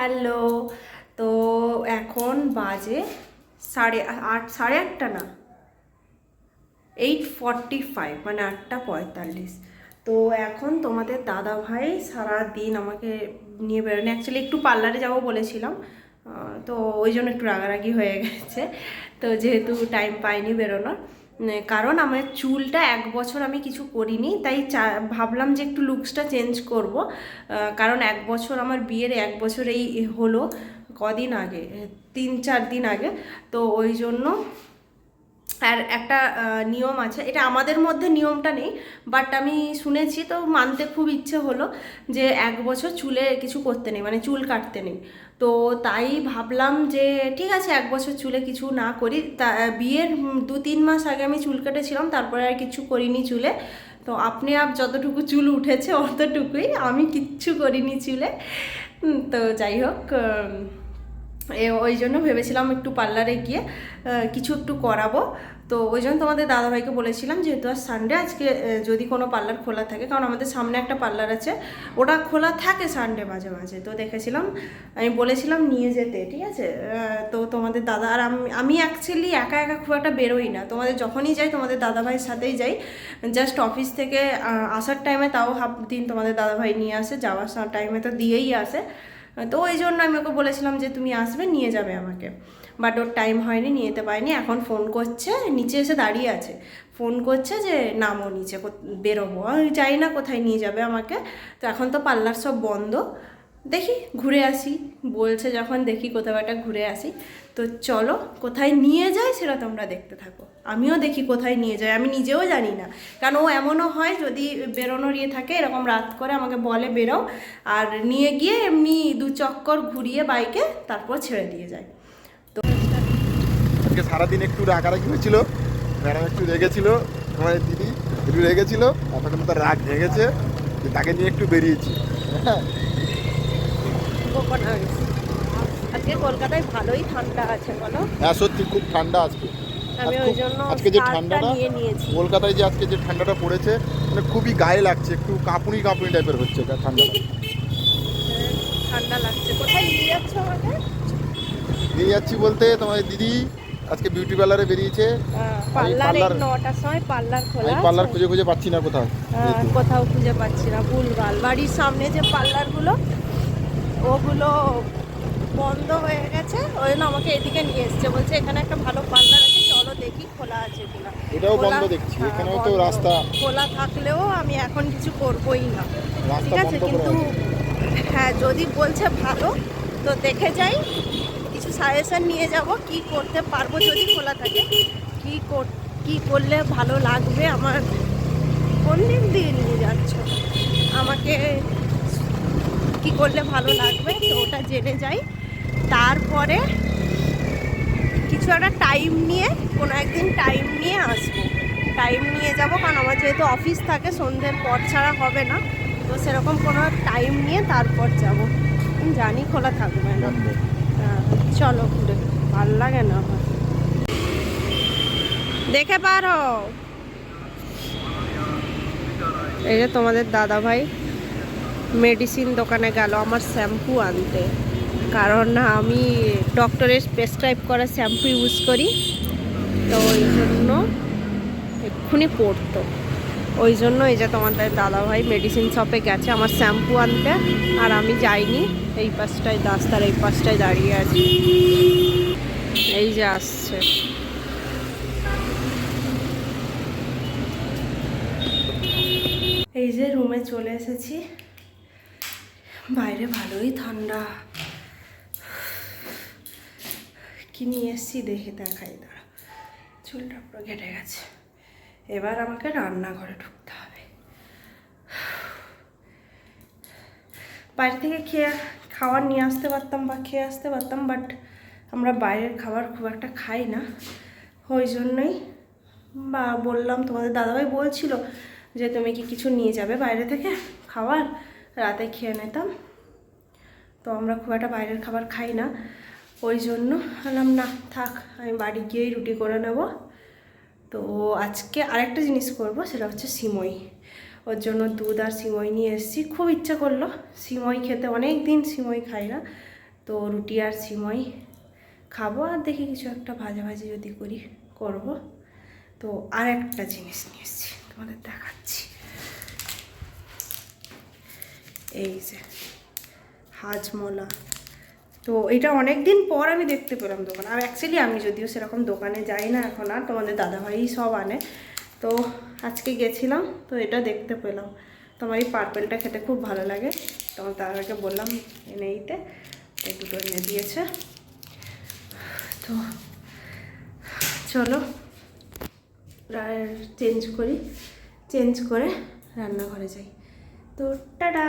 Hello. তো এখন বাজে 8:30 না, 8:45, মানে 8:45। তো এখন তোমাদের দাদা ভাই সারাদিন আমাকে নিয়ে বেরোনি, অ্যাকচুয়ালি একটু পার্লারে যাবো বলেছিলাম, তো ওই জন্য একটু রাগারাগি হয়ে গেছে। তো যেহেতু টাইম পাইনি বেরোনোর, কারণ আমার চুলটা 1 বছর আমি কিছু করিনি, তাই ভাবলাম যে একটু লুকসটা চেঞ্জ করব। কারণ 1 বছর, আমার বিয়ের 1 বছর এই হলো কদিন আগে, 3-4 দিন আগে। তো ওই জন্য আর একটা নিয়ম আছে, এটা আমাদের মধ্যে নিয়মটা নেই, বাট আমি শুনেছি, তো মানতে খুব ইচ্ছে হলো যে 1 বছর চুলে কিছু করতে নেই, মানে চুল কাটতে নেই। তো তাই ভাবলাম যে ঠিক আছে 1 বছর চুলে কিছু না করি। তা বিয়ের 2-3 মাস আগে আমি চুল কেটেছিলাম, তারপরে আর কিছু করিনি চুলে। তো আপনি যতটুকু চুল উঠেছে অতটুকুই, আমি কিচ্ছু করিনি চুলে। তো যাই হোক, ওই জন্য ভেবেছিলাম একটু পার্লারে গিয়ে কিছু একটু করাবো। তো ওই জন্য তোমাদের দাদাভাইকে বলেছিলাম যেহেতু আজ সানডে, আজকে যদি কোনো পার্লার খোলা থাকে, কারণ আমাদের সামনে একটা পার্লার আছে, ওটা খোলা থাকে সানডে মাঝে মাঝে। তো দেখেছিলাম, আমি বলেছিলাম নিয়ে যেতে, ঠিক আছে। তো তোমাদের দাদা আর আমি অ্যাকচুয়ালি একা একা খুব একটা বেরোই না, তোমাদের যখনই যাই তোমাদের দাদাভাইয়ের সাথেই যাই। জাস্ট অফিস থেকে আসার টাইমে তাও হাফ দিন তোমাদের দাদাভাই নিয়ে আসে, যাওয়ার টাইমে তো দিয়েই আসে। তো ওই জন্য আমি ওকে বলেছিলাম যে তুমি আসবে, নিয়ে যাবে আমাকে, বাট ওর টাইম হয়নি, নিয়ে যেতে পারিনি। এখন ফোন করছে, নিচে এসে দাঁড়িয়ে আছে, ফোন করছে যে নামো নিচে, বেরোবো। আমি জানি না কোথায় নিয়ে যাবে আমাকে। তো এখন তো পার্লার সব বন্ধ, দেখি ঘুরে আসি বলছে যখন, দেখি কোথাও একটা ঘুরে আসি। তো চলো কোথায় নিয়ে যায় সেটা তোমরা দেখতে থাকো, আমিও দেখি কোথায় নিয়ে যায়, আমি নিজেও জানি না। কারণ ও এমনও হয় যদি বেরোনোর ইয়ে থাকে, এরকম রাত করে আমাকে বলে বেরো, আর নিয়ে গিয়ে এমনি 2 চক্কর ঘুরিয়ে বাইকে তারপর ছেড়ে দিয়ে যায়। তো আজকে সারাদিন একটু রাগারাগি হয়েছিল, ম্যাডাম একটু রেগেছিল, আমার দিদি একটু রেগেছিল, এখন তার রাগ ভেঙেছে, তাকে নিয়ে একটু বেরিয়েছি। হ্যাঁ, আজকে কলকাতায় ভালোই ঠান্ডা আছে বলো। হ্যাঁ সত্যি খুব ঠান্ডা আজকে। আমি ওই জন্য আজকে যে ঠান্ডাটা নিয়ে নিয়েছি। কলকাতায় যে আজকে যে ঠান্ডাটা পড়েছে, মানে খুবই গায়ে লাগছে, একটু কাঁপুনি কাঁপুনি টাইপের হচ্ছে ঠান্ডাটা। ঠান্ডা লাগছে। কোথায় নিয়ে যাচ্ছ আমাকে? নিয়ে যাচ্ছি বলতে তোমার দিদি আজকে বিউটি পার্লারে বেরিয়েছে। পার্লারে 9টার সময় পার্লার খোলা আমি পার্লার খুঁজে খুঁজে পাচ্ছি না কোথাও, কোথাও খুঁজে পাচ্ছি না, ভুলভাল। বাড়ির সামনে যে পার্লারগুলো, ওগুলো বন্ধ হয়ে গেছে, ওই জন্য আমাকে এদিকে নিয়ে এসছে, বলছে এখানে একটা ভালো পার্লার আছে, চলো দেখি খোলা আছে কিনা। এটাও বন্ধ দেখছি, এখানেও তো রাস্তা খোলা থাকলেও আমি এখন কিছু করবোই না, রাস্তা ঠিক আছে। বন্ধ করে কিন্তু আছে। হ্যাঁ, যদি বলছে ভালো, তো দেখে যাই, কিছু সাজেশন নিয়ে যাব কি করতে পারবো যদি খোলা থাকে, কি করলে ভালো লাগবে আমার। কোন দিক দিয়ে নিয়ে যাচ্ছ আমাকে, কি করলে ভালো লাগবে, তো ওটা জেনে যাই। তারপরে কিছু একটা টাইম নিয়ে, কোনো একদিন টাইম নিয়ে আসবো, টাইম নিয়ে যাব, কারণ আমার যেহেতু অফিস থাকে সন্ধ্যের পর ছাড়া হবে না। তো সেরকম কোনো টাইম নিয়ে তারপর যাব, জানি খোলা থাকবে না। চলো ঘুরে, ভাল লাগে না আমার, দেখে পারো। এই যে তোমাদের দাদা ভাই মেডিসিন দোকানে গেল আমার শ্যাম্পু আনতে, কারণ আমি ডক্টরের প্রেসক্রাইব করা শ্যাম্পু ইউজ করি, তো ওই জন্য এক্ষুনি পড়তো। ওই জন্য এই যে তোমাদের দাদাভাই মেডিসিন শপে গেছে আমার শ্যাম্পু আনতে, আর আমি যাইনি, এই পাশটায় রাস্তার এই পাশটায় দাঁড়িয়ে আছি, এই যে আসছে। এই যে রুমে চলে এসেছি, বাইরে ভালোই ঠান্ডা। কি নিয়ে এসেছি দেখে দেখাই, দাঁড়া, চুলটা পুরো ঘেটে গেছে। এবার আমাকে রান্নাঘরে ঢুকতে হবে। বাইরে থেকে খাবার নিয়ে আসতে পারতাম বা খেয়ে আসতে পারতাম, বাট আমরা বাইরের খাবার খুব একটা খাই না, ওই জন্যই বা বললাম, তোমাদের দাদাভাই বলছিল যে তুমি কি কিছু নিয়ে যাবে বাইরে থেকে খাবার, রাতে খেয়ে নিতাম। তো আমরা খুব একটা বাইরের খাবার খাই না, ওই জন্য বললাম না থাক, আমি বাড়ি গিয়েই রুটি করে নেব। তো আজকে আরেকটা জিনিস করব, সেটা হচ্ছে সিমই। ওর জন্য দুধ আর সিমই নিয়ে এসেছি, খুব ইচ্ছা করলো সিমই খেতে, অনেক দিন সিমই খাই না, তো রুটি আর সিমই খাবো, আর দেখি কিছু একটা ভাজাভাজি যদি করব। তো আর একটা জিনিস নিয়ে এসেছি, তোমাদের দেখাচ্ছি। এই যে হাজমোলা, তো এটা অনেক দিন পর আমি দেখতে পেলাম দোকানে। আর অ্যাকচুয়ালি আমি যদিও সেরকম দোকানে যাই না এখন, আর তোমাদের দাদাভাই সব আনে। তো আজকে গেছিলাম, তো এটা দেখতে পেলাম। তোমার এই পার্পেলটা খেতে খুব ভালো লাগে, তোমার দাদাকে বললাম এনে দিতে, তো দুটো এনে দিয়েছে। তো চলো চেঞ্জ করে রান্নাঘরে যাই। তো টাটা।